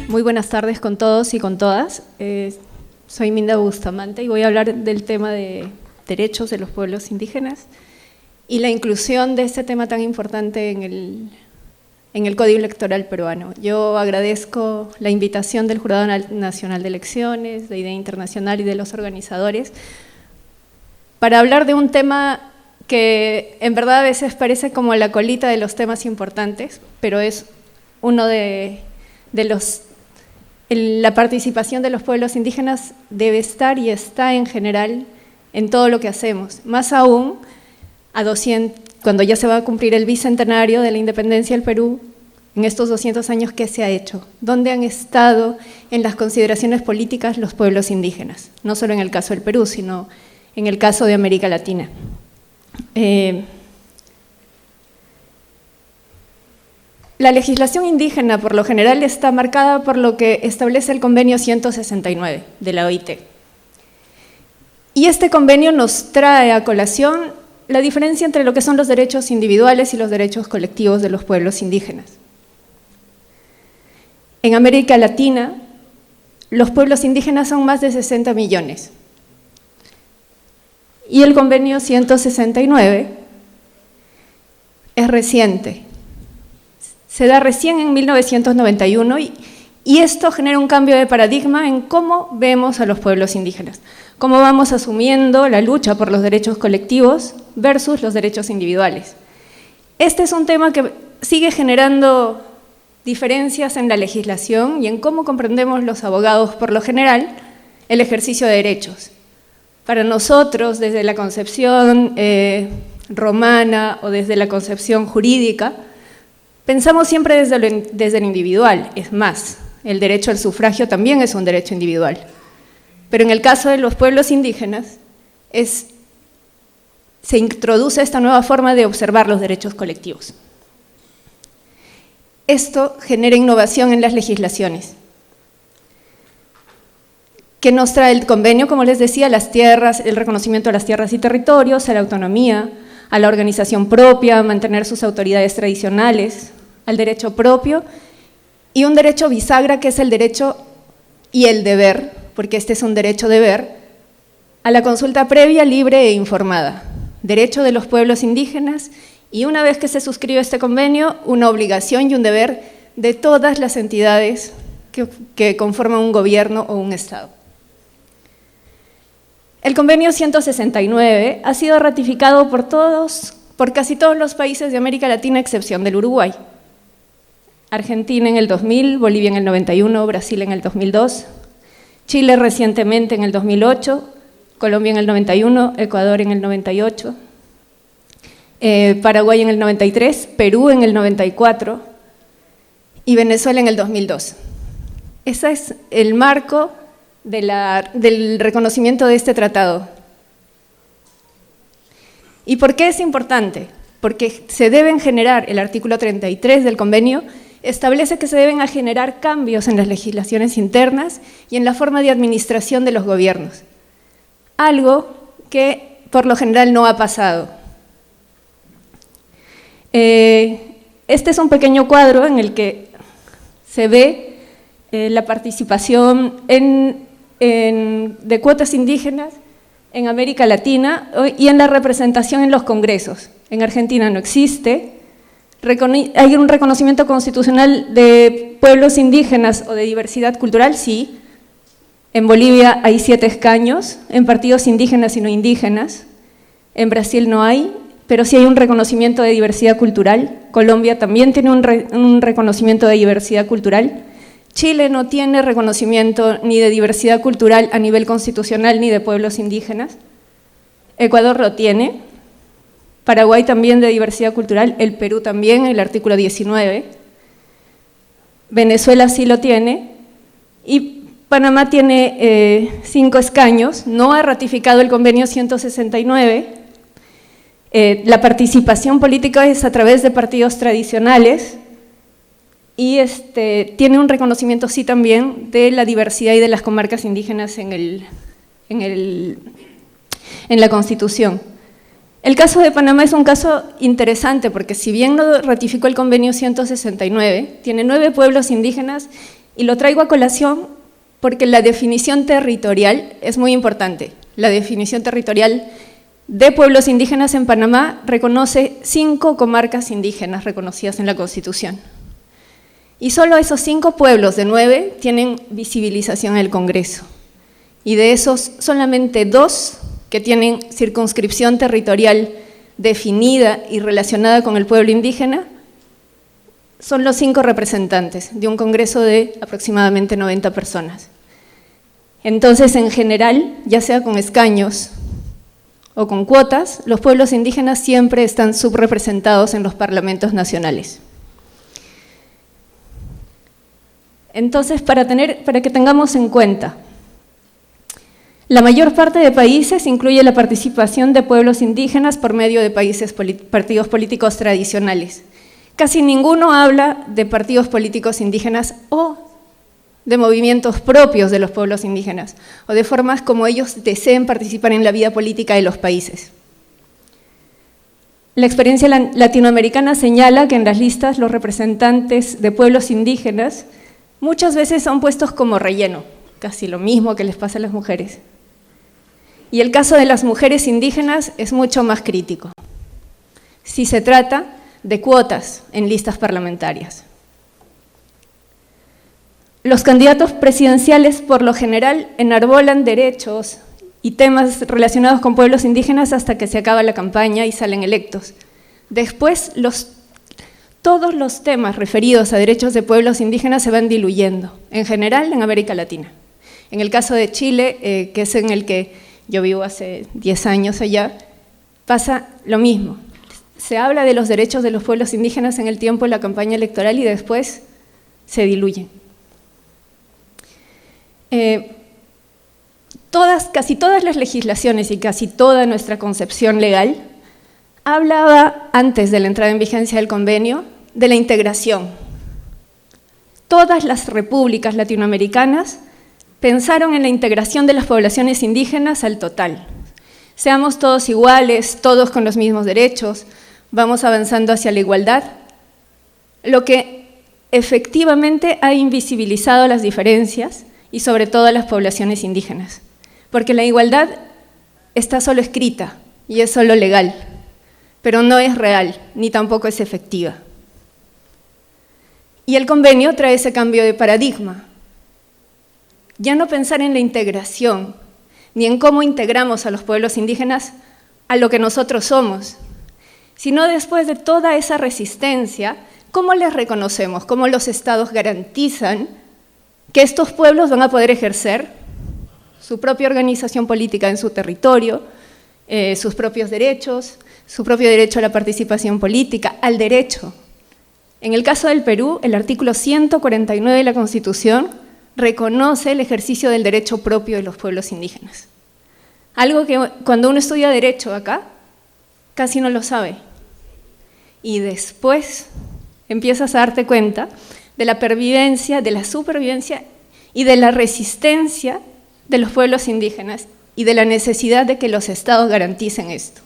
Muy buenas tardes con todos y con todas. Soy Minda Bustamante y voy a hablar del tema de derechos de los pueblos indígenas y la inclusión de este tema tan importante en el Código Electoral peruano. Yo agradezco la invitación del Jurado Nacional de Elecciones, de IDEA Internacional y de los organizadores para hablar de un tema que en verdad a veces parece como la colita de los temas importantes, pero es uno de los… La participación de los pueblos indígenas debe estar y está en general en todo lo que hacemos, más aún cuando ya se va a cumplir el bicentenario de la independencia del Perú, en estos 200 años, ¿qué se ha hecho? ¿Dónde han estado en las consideraciones políticas los pueblos indígenas? No solo en el caso del Perú, sino en el caso de América Latina. La legislación indígena, por lo general, está marcada por lo que establece el Convenio 169 de la OIT. Y este convenio nos trae a colación la diferencia entre lo que son los derechos individuales y los derechos colectivos de los pueblos indígenas. En América Latina, los pueblos indígenas son más de 60 millones. Y el Convenio 169 es reciente. Se da recién en 1991 y esto genera un cambio de paradigma en cómo vemos a los pueblos indígenas, cómo vamos asumiendo la lucha por los derechos colectivos versus los derechos individuales. Este es un tema que sigue generando diferencias en la legislación y en cómo comprendemos los abogados, por lo general, el ejercicio de derechos. Para nosotros, desde la concepción romana o desde la concepción jurídica, pensamos siempre desde lo individual. Es más, el derecho al sufragio también es un derecho individual. Pero en el caso de los pueblos indígenas, se introduce esta nueva forma de observar los derechos colectivos. Esto genera innovación en las legislaciones. ¿Qué nos trae el convenio? Como les decía, las tierras, el reconocimiento a las tierras y territorios, a la autonomía, a la organización propia, a mantener sus autoridades tradicionales, al derecho propio y un derecho bisagra que es el derecho y el deber, porque este es un derecho-deber, a la consulta previa, libre e informada, derecho de los pueblos indígenas y una vez que se suscribe este convenio, una obligación y un deber de todas las entidades que conforman un gobierno o un Estado. El convenio 169 ha sido ratificado por casi todos los países de América Latina, a excepción del Uruguay. Argentina en el 2000, Bolivia en el 91, Brasil en el 2002, Chile recientemente en el 2008, Colombia en el 91, Ecuador en el 98, Paraguay en el 93, Perú en el 94 y Venezuela en el 2002. Ese es el marco del reconocimiento de este tratado. ¿Y por qué es importante? Porque se deben generar, el artículo 33 del convenio establece que se deben generar cambios en las legislaciones internas y en la forma de administración de los gobiernos, algo que por lo general no ha pasado. Este es un pequeño cuadro en el que se ve la participación de cuotas indígenas en América Latina y en la representación en los congresos. En Argentina no existe. ¿Hay un reconocimiento constitucional de pueblos indígenas o de diversidad cultural? Sí. En Bolivia hay 7 escaños, en partidos indígenas y no indígenas. En Brasil no hay, pero sí hay un reconocimiento de diversidad cultural. Colombia también tiene un reconocimiento de diversidad cultural. Chile no tiene reconocimiento ni de diversidad cultural a nivel constitucional ni de pueblos indígenas. Ecuador lo tiene. Paraguay también de diversidad cultural, el Perú también, el artículo 19. Venezuela sí lo tiene. Y Panamá tiene 5 escaños, no ha ratificado el convenio 169. La participación política es a través de partidos tradicionales. Y tiene un reconocimiento, sí, también de la diversidad y de las comarcas indígenas en la Constitución. El caso de Panamá es un caso interesante porque si bien no ratificó el convenio 169, tiene 9 pueblos indígenas Y lo traigo a colación porque la definición territorial es muy importante. La definición territorial de pueblos indígenas en Panamá reconoce 5 comarcas indígenas reconocidas en la Constitución. Y solo esos 5 pueblos de 9 tienen visibilización en el Congreso. Y de esos, solamente 2 que tienen circunscripción territorial definida y relacionada con el pueblo indígena, son los 5 representantes de un Congreso de aproximadamente 90 personas. Entonces, en general, ya sea con escaños o con cuotas, los pueblos indígenas siempre están subrepresentados en los parlamentos nacionales. Entonces, para que tengamos en cuenta, la mayor parte de países incluye la participación de pueblos indígenas por medio de partidos políticos tradicionales. Casi ninguno habla de partidos políticos indígenas o de movimientos propios de los pueblos indígenas, o de formas como ellos deseen participar en la vida política de los países. La experiencia latinoamericana señala que en las listas los representantes de pueblos indígenas muchas veces son puestos como relleno, casi lo mismo que les pasa a las mujeres. Y el caso de las mujeres indígenas es mucho más crítico, si se trata de cuotas en listas parlamentarias. Los candidatos presidenciales, por lo general, enarbolan derechos y temas relacionados con pueblos indígenas hasta que se acaba la campaña y salen electos. Después, todos los temas referidos a derechos de pueblos indígenas se van diluyendo, en general en América Latina. En el caso de Chile, que es en el que yo vivo hace 10 años allá, pasa lo mismo. Se habla de los derechos de los pueblos indígenas en el tiempo de la campaña electoral y después se diluyen. Casi todas las legislaciones y casi toda nuestra concepción legal hablaba, antes de la entrada en vigencia del convenio, de la integración. Todas las repúblicas latinoamericanas pensaron en la integración de las poblaciones indígenas al total. Seamos todos iguales, todos con los mismos derechos, vamos avanzando hacia la igualdad, lo que efectivamente ha invisibilizado las diferencias y sobre todo a las poblaciones indígenas, porque la igualdad está solo escrita y es solo legal, pero no es real, ni tampoco es efectiva. Y el convenio trae ese cambio de paradigma. Ya no pensar en la integración, ni en cómo integramos a los pueblos indígenas a lo que nosotros somos, sino después de toda esa resistencia, ¿cómo les reconocemos? ¿Cómo los estados garantizan que estos pueblos van a poder ejercer su propia organización política en su territorio, sus propios derechos, su propio derecho a la participación política, al derecho? En el caso del Perú, el artículo 149 de la Constitución reconoce el ejercicio del derecho propio de los pueblos indígenas. Algo que cuando uno estudia derecho acá, casi no lo sabe. Y después empiezas a darte cuenta de la pervivencia, de la supervivencia y de la resistencia de los pueblos indígenas y de la necesidad de que los estados garanticen esto.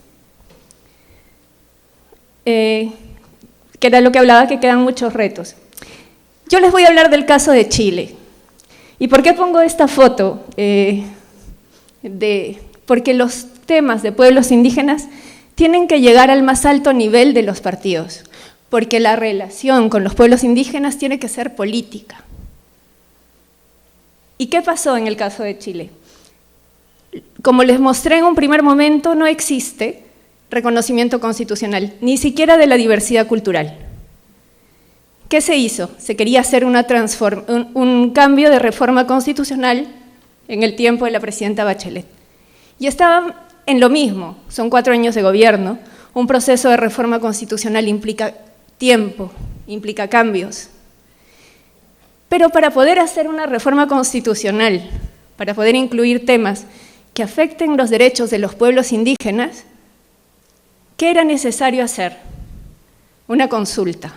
Que era lo que hablaba, que quedan muchos retos. Yo les voy a hablar del caso de Chile. ¿Y por qué pongo esta foto? Porque los temas de pueblos indígenas tienen que llegar al más alto nivel de los partidos, porque la relación con los pueblos indígenas tiene que ser política. ¿Y qué pasó en el caso de Chile? Como les mostré en un primer momento, no existe reconocimiento constitucional, ni siquiera de la diversidad cultural. ¿Qué se hizo? Se quería hacer un cambio de reforma constitucional en el tiempo de la presidenta Bachelet. Y estaban en lo mismo, son 4 años de gobierno, un proceso de reforma constitucional implica tiempo, implica cambios. Pero para poder hacer una reforma constitucional, para poder incluir temas que afecten los derechos de los pueblos indígenas, ¿qué era necesario hacer? Una consulta.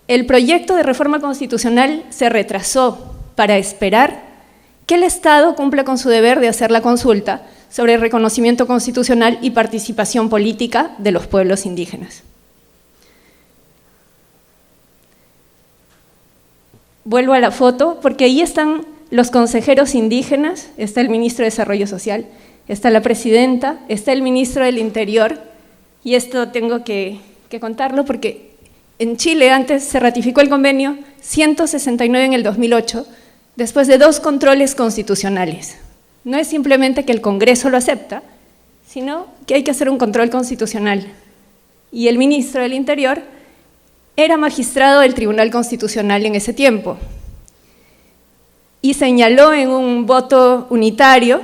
El proyecto de reforma constitucional se retrasó para esperar que el Estado cumpla con su deber de hacer la consulta sobre el reconocimiento constitucional y participación política de los pueblos indígenas. vuelvo a la foto, porque ahí están los consejeros indígenas, está el ministro de Desarrollo Social, está la presidenta, está el ministro del Interior, y esto tengo que contarlo porque en Chile antes se ratificó el convenio 169 en el 2008, después de 2 controles constitucionales. No es simplemente que el Congreso lo acepta, sino que hay que hacer un control constitucional. Y el ministro del Interior era magistrado del Tribunal Constitucional en ese tiempo y señaló en un voto unitario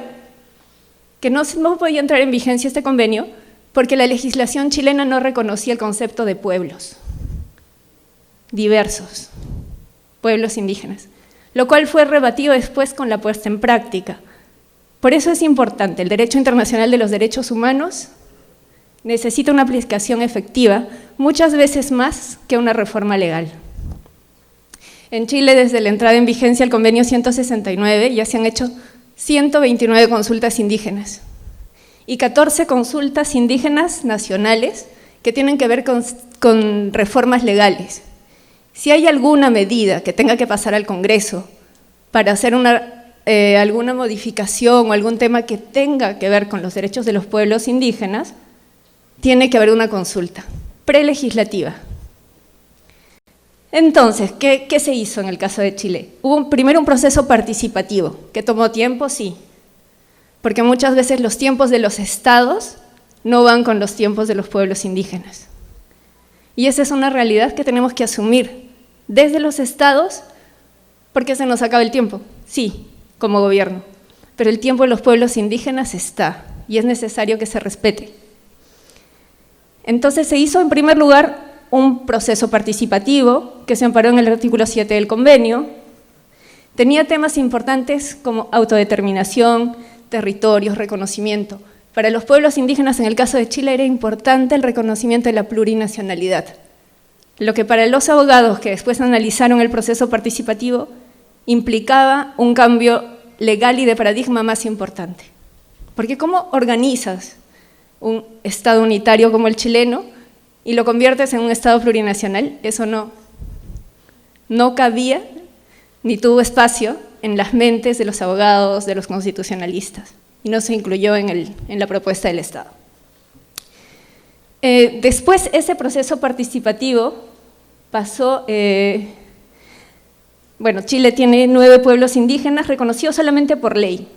que no podía entrar en vigencia este convenio porque la legislación chilena no reconocía el concepto de pueblos diversos, pueblos indígenas, lo cual fue rebatido después con la puesta en práctica. Por eso es importante, el derecho internacional de los derechos humanos necesita una aplicación efectiva, muchas veces más que una reforma legal. En Chile, desde la entrada en vigencia del convenio 169, ya se han hecho 129 consultas indígenas y 14 consultas indígenas nacionales que tienen que ver con reformas legales. Si hay alguna medida que tenga que pasar al Congreso para hacer alguna modificación o algún tema que tenga que ver con los derechos de los pueblos indígenas, tiene que haber una consulta prelegislativa. Entonces, ¿qué se hizo en el caso de Chile? Hubo primero un proceso participativo, que tomó tiempo, sí, porque muchas veces los tiempos de los estados no van con los tiempos de los pueblos indígenas. Y esa es una realidad que tenemos que asumir desde los estados, porque se nos acaba el tiempo, sí, como gobierno, pero el tiempo de los pueblos indígenas está, y es necesario que se respete. Entonces se hizo en primer lugar un proceso participativo que se amparó en el artículo 7 del convenio. Tenía temas importantes como autodeterminación, territorios, reconocimiento. Para los pueblos indígenas, en el caso de Chile, era importante el reconocimiento de la plurinacionalidad, lo que para los abogados que después analizaron el proceso participativo implicaba un cambio legal y de paradigma más importante. Porque ¿cómo organizas un Estado unitario como el chileno y lo conviertes en un Estado plurinacional? Eso no cabía ni tuvo espacio en las mentes de los abogados, de los constitucionalistas, y no se incluyó en la propuesta del Estado. Después, ese proceso participativo pasó. Chile tiene 9 pueblos indígenas reconocidos solamente por ley: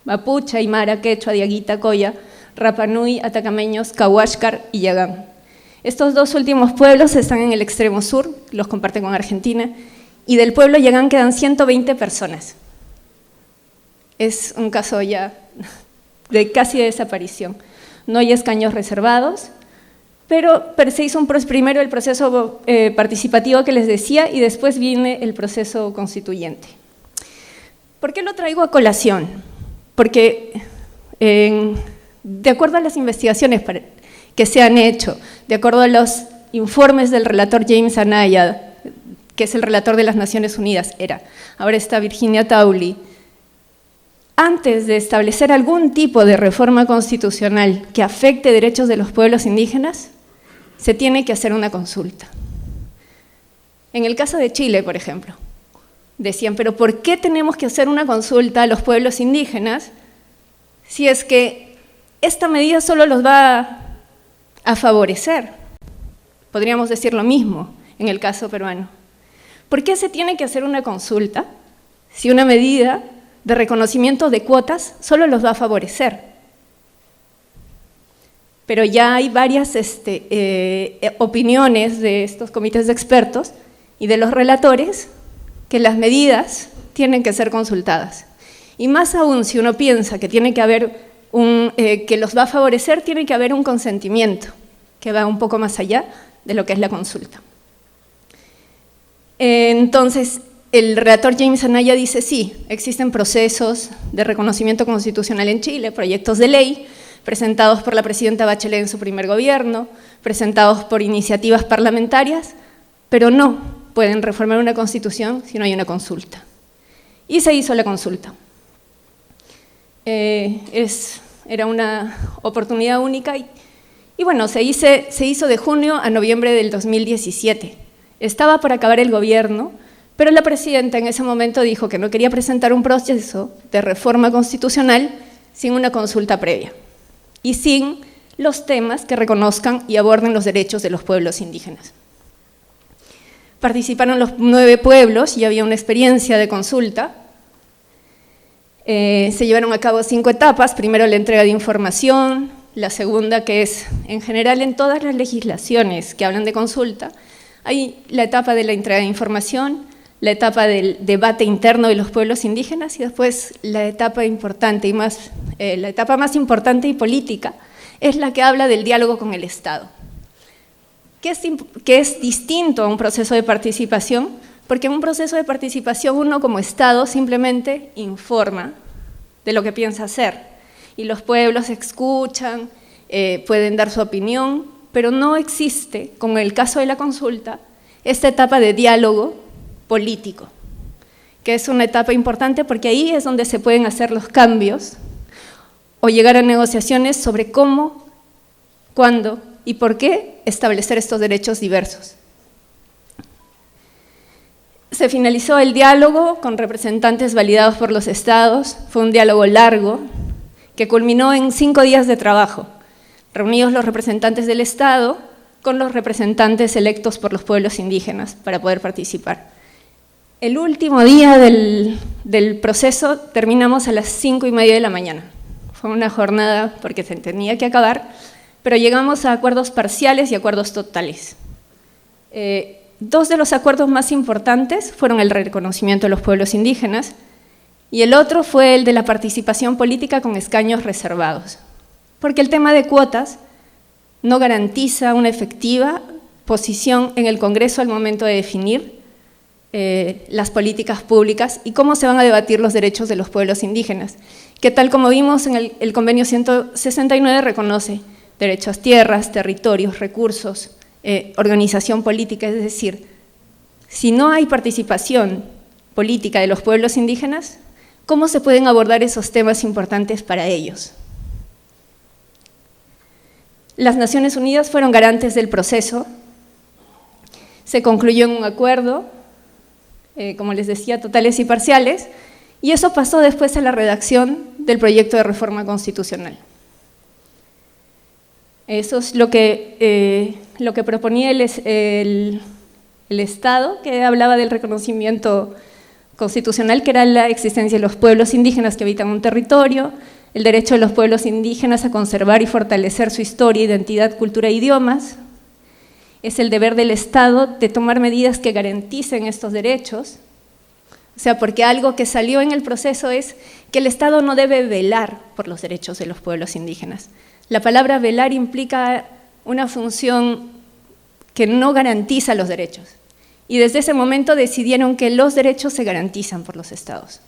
Mapuche, Aymara, Quechua, Diaguita, Coya, Rapa Nui, Atacameños, Cahuáscar y Yagán. Estos 2 últimos pueblos están en el extremo sur, los comparten con Argentina, y del pueblo Yagán quedan 120 personas. Es un caso ya de casi desaparición. No hay escaños reservados, pero se hizo primero el proceso participativo que les decía y después viene el proceso constituyente. ¿Por qué lo traigo a colación? Porque de acuerdo a las investigaciones que se han hecho, de acuerdo a los informes del relator James Anaya, que es el relator de las Naciones Unidas, ahora está Virginia Tauly, antes de establecer algún tipo de reforma constitucional que afecte derechos de los pueblos indígenas, se tiene que hacer una consulta. En el caso de Chile, por ejemplo, decían, pero ¿por qué tenemos que hacer una consulta a los pueblos indígenas si es que esta medida solo los va a favorecer? Podríamos decir lo mismo en el caso peruano. ¿Por qué se tiene que hacer una consulta si una medida de reconocimiento de cuotas solo los va a favorecer? Pero ya hay varias opiniones de estos comités de expertos y de los relatores que las medidas tienen que ser consultadas. Y más aún, si uno piensa que tiene que haber que los va a favorecer, tiene que haber un consentimiento que va un poco más allá de lo que es la consulta. Entonces, el relator James Anaya dice, sí, existen procesos de reconocimiento constitucional en Chile, proyectos de ley, presentados por la presidenta Bachelet en su primer gobierno, presentados por iniciativas parlamentarias, pero no pueden reformar una constitución si no hay una consulta. Y se hizo la consulta. Era una oportunidad única y bueno, se hizo de junio a noviembre del 2017. Estaba por acabar el gobierno, Pero la presidenta en ese momento dijo que no quería presentar un proceso de reforma constitucional sin una consulta previa y sin los temas que reconozcan y aborden los derechos de los pueblos indígenas. Participaron los 9 pueblos y había una experiencia de consulta. Se llevaron a cabo 5 etapas, primero la entrega de información, la segunda, que es en general en todas las legislaciones que hablan de consulta, hay la etapa de la entrega de información, la etapa del debate interno de los pueblos indígenas y después la etapa importante la etapa más importante y política es la que habla del diálogo con el Estado, que es distinto a un proceso de participación, porque en un proceso de participación uno como Estado simplemente informa de lo que piensa hacer y los pueblos escuchan, pueden dar su opinión, pero no existe, como en el caso de la consulta, esta etapa de diálogo político, que es una etapa importante porque ahí es donde se pueden hacer los cambios o llegar a negociaciones sobre cómo, cuándo y por qué establecer estos derechos diversos. Se finalizó el diálogo con representantes validados por los estados, fue un diálogo largo que culminó en 5 días de trabajo, reunidos los representantes del Estado con los representantes electos por los pueblos indígenas para poder participar. El último día del proceso terminamos a las 5:30 de la mañana. Fue una jornada porque se tenía que acabar, pero llegamos a acuerdos parciales y acuerdos totales. 2 de los acuerdos más importantes fueron el reconocimiento de los pueblos indígenas y el otro fue el de la participación política con escaños reservados, porque el tema de cuotas no garantiza una efectiva posición en el Congreso al momento de definir las políticas públicas y cómo se van a debatir los derechos de los pueblos indígenas, que tal como vimos en el convenio 169 reconoce derechos a tierras, territorios, recursos, organización política, es decir, si no hay participación política de los pueblos indígenas, ¿cómo se pueden abordar esos temas importantes para ellos? Las Naciones Unidas fueron garantes del proceso, se concluyó en un acuerdo, como les decía, totales y parciales, y eso pasó después a la redacción del proyecto de reforma constitucional. Eso es lo que proponía el Estado, que hablaba del reconocimiento constitucional, que era la existencia de los pueblos indígenas que habitan un territorio, el derecho de los pueblos indígenas a conservar y fortalecer su historia, identidad, cultura e idiomas. Es el deber del Estado de tomar medidas que garanticen estos derechos. O sea, porque algo que salió en el proceso es que el Estado no debe velar por los derechos de los pueblos indígenas. La palabra velar implica una función que no garantiza los derechos. Y desde ese momento decidieron que los derechos se garantizan por los Estados.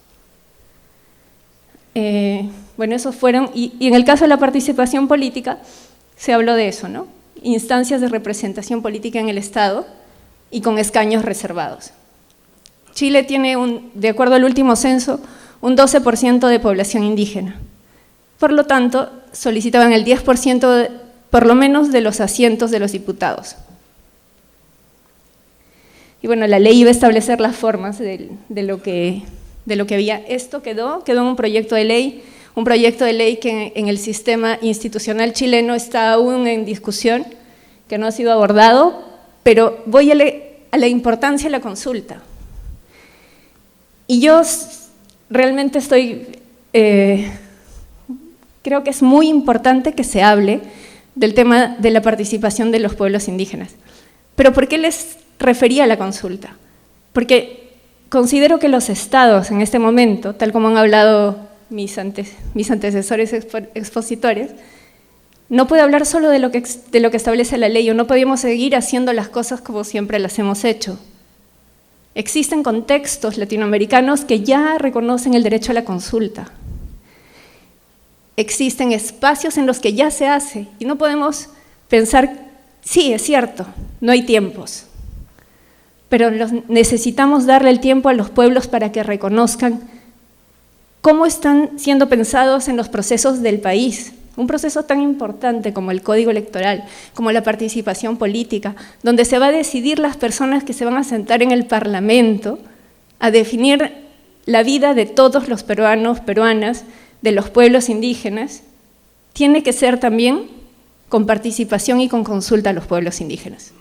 Bueno, esos fueron, y en el caso de la participación política, se habló de eso, ¿no? Instancias de representación política en el Estado y con escaños reservados. Chile tiene, de acuerdo al último censo, un 12% de población indígena. Por lo tanto, solicitaban el 10% por lo menos de los asientos de los diputados. Y bueno, la ley iba a establecer las formas de lo que había. Esto quedó en un proyecto de ley que en el sistema institucional chileno está aún en discusión, que no ha sido abordado, pero voy a la importancia de la consulta. Y yo realmente creo que es muy importante que se hable del tema de la participación de los pueblos indígenas. Pero ¿por qué les refería a la consulta? Porque considero que los estados en este momento, tal como han hablado mis antecesores expositores, no puede hablar solo de lo que establece la ley, o no podemos seguir haciendo las cosas como siempre las hemos hecho. Existen contextos latinoamericanos que ya reconocen el derecho a la consulta. Existen espacios en los que ya se hace, y no podemos pensar, sí, es cierto, no hay tiempos, pero necesitamos darle el tiempo a los pueblos para que reconozcan cómo están siendo pensados en los procesos del país, un proceso tan importante como el Código Electoral, como la participación política, donde se va a decidir las personas que se van a sentar en el Parlamento a definir la vida de todos los peruanos, peruanas, de los pueblos indígenas, tiene que ser también con participación y con consulta a los pueblos indígenas.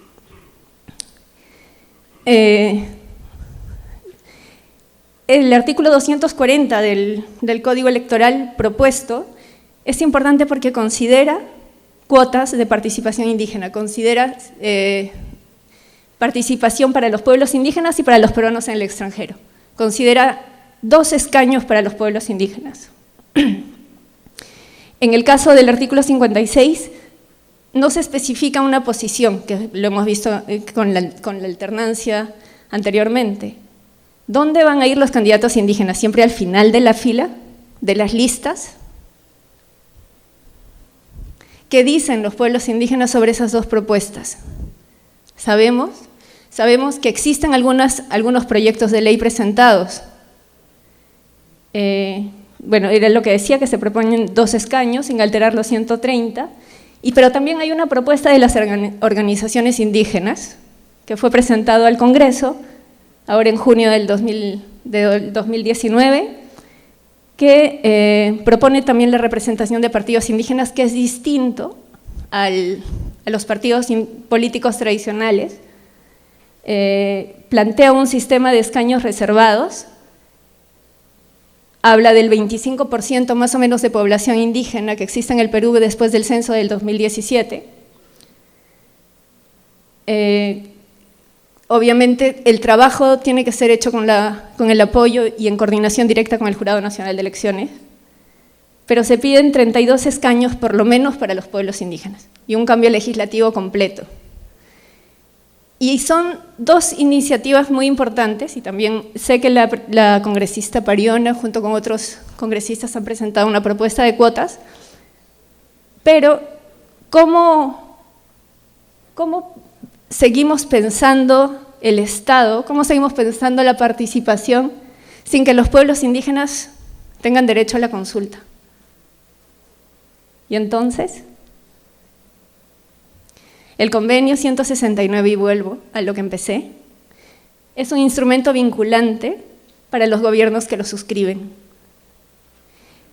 El artículo 240 del Código Electoral propuesto es importante porque considera cuotas de participación indígena, considera participación para los pueblos indígenas y para los peruanos en el extranjero, considera 2 escaños para los pueblos indígenas. En el caso del artículo 56, no se especifica una posición, que lo hemos visto con la alternancia anteriormente. ¿Dónde van a ir los candidatos indígenas? ¿Siempre al final de la fila, de las listas? ¿Qué dicen los pueblos indígenas sobre esas 2 propuestas? Sabemos que existen algunos proyectos de ley presentados. Bueno, era lo que decía, que se proponen 2 escaños sin alterar los 130, pero también hay una propuesta de las organizaciones indígenas que fue presentado al Congreso, ahora en junio del 2019, que propone también la representación de partidos indígenas, que es distinto a los partidos políticos tradicionales. Plantea un sistema de escaños reservados, habla del 25% más o menos de población indígena que existe en el Perú después del censo del 2017. Obviamente el trabajo tiene que ser hecho con el apoyo y en coordinación directa con el Jurado Nacional de Elecciones, pero se piden 32 escaños por lo menos para los pueblos indígenas y un cambio legislativo completo. Y son 2 iniciativas muy importantes, y también sé que la congresista Pariona junto con otros congresistas han presentado una propuesta de cuotas, pero ¿cómo seguimos pensando el Estado, cómo seguimos pensando la participación sin que los pueblos indígenas tengan derecho a la consulta? Y entonces, el convenio 169, y vuelvo a lo que empecé, es un instrumento vinculante para los gobiernos que lo suscriben.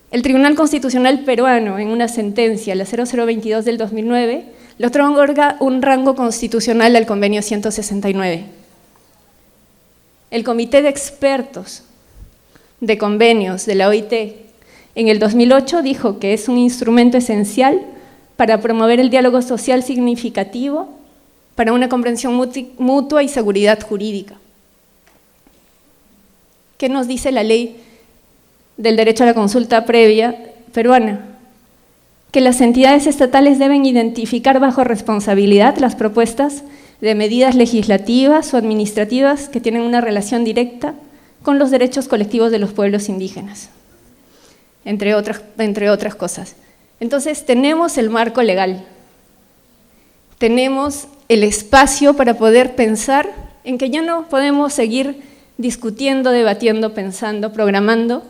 El Tribunal Constitucional peruano, en una sentencia, la 0022 del 2009, le otorga un rango constitucional al convenio 169. El Comité de Expertos de Convenios de la OIT en el 2008 dijo que es un instrumento esencial para promover el diálogo social significativo, para una comprensión mutua y seguridad jurídica. ¿Qué nos dice la ley del derecho a la consulta previa peruana? Que las entidades estatales deben identificar bajo responsabilidad las propuestas de medidas legislativas o administrativas que tienen una relación directa con los derechos colectivos de los pueblos indígenas, entre otras cosas. Entonces, tenemos el marco legal, tenemos el espacio para poder pensar en que ya no podemos seguir discutiendo, debatiendo, pensando, programando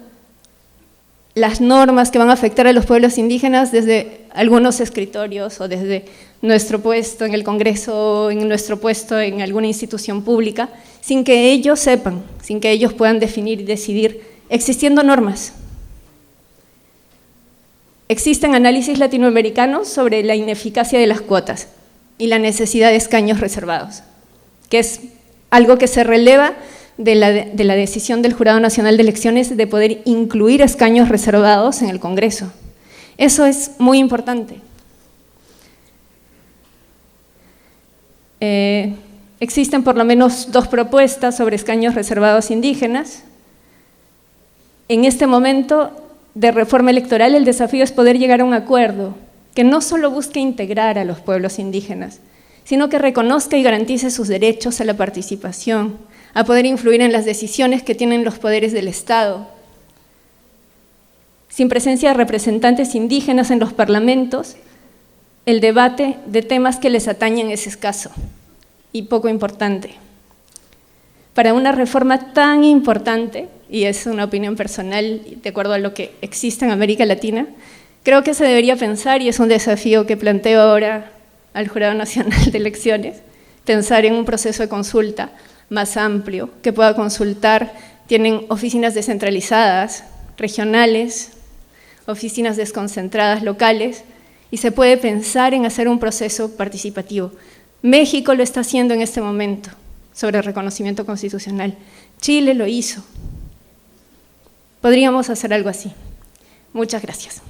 las normas que van a afectar a los pueblos indígenas desde algunos escritorios o desde nuestro puesto en el Congreso, en nuestro puesto en alguna institución pública, sin que ellos sepan, sin que ellos puedan definir y decidir, existiendo normas. Existen análisis latinoamericanos sobre la ineficacia de las cuotas y la necesidad de escaños reservados, que es algo que se releva de la decisión del Jurado Nacional de Elecciones de poder incluir escaños reservados en el Congreso. Eso es muy importante. Existen por lo menos 2 propuestas sobre escaños reservados indígenas. En este momento de reforma electoral, el desafío es poder llegar a un acuerdo que no solo busque integrar a los pueblos indígenas, sino que reconozca y garantice sus derechos a la participación, a poder influir en las decisiones que tienen los poderes del Estado. Sin presencia de representantes indígenas en los parlamentos, el debate de temas que les atañen es escaso y poco importante. Para una reforma tan importante, y es una opinión personal de acuerdo a lo que existe en América Latina, creo que se debería pensar, y es un desafío que planteo ahora al Jurado Nacional de Elecciones, pensar en un proceso de consulta más amplio, que pueda consultar. Tienen oficinas descentralizadas, regionales, oficinas desconcentradas, locales, y se puede pensar en hacer un proceso participativo. México lo está haciendo en este momento sobre reconocimiento constitucional. Chile lo hizo. Podríamos hacer algo así. Muchas gracias.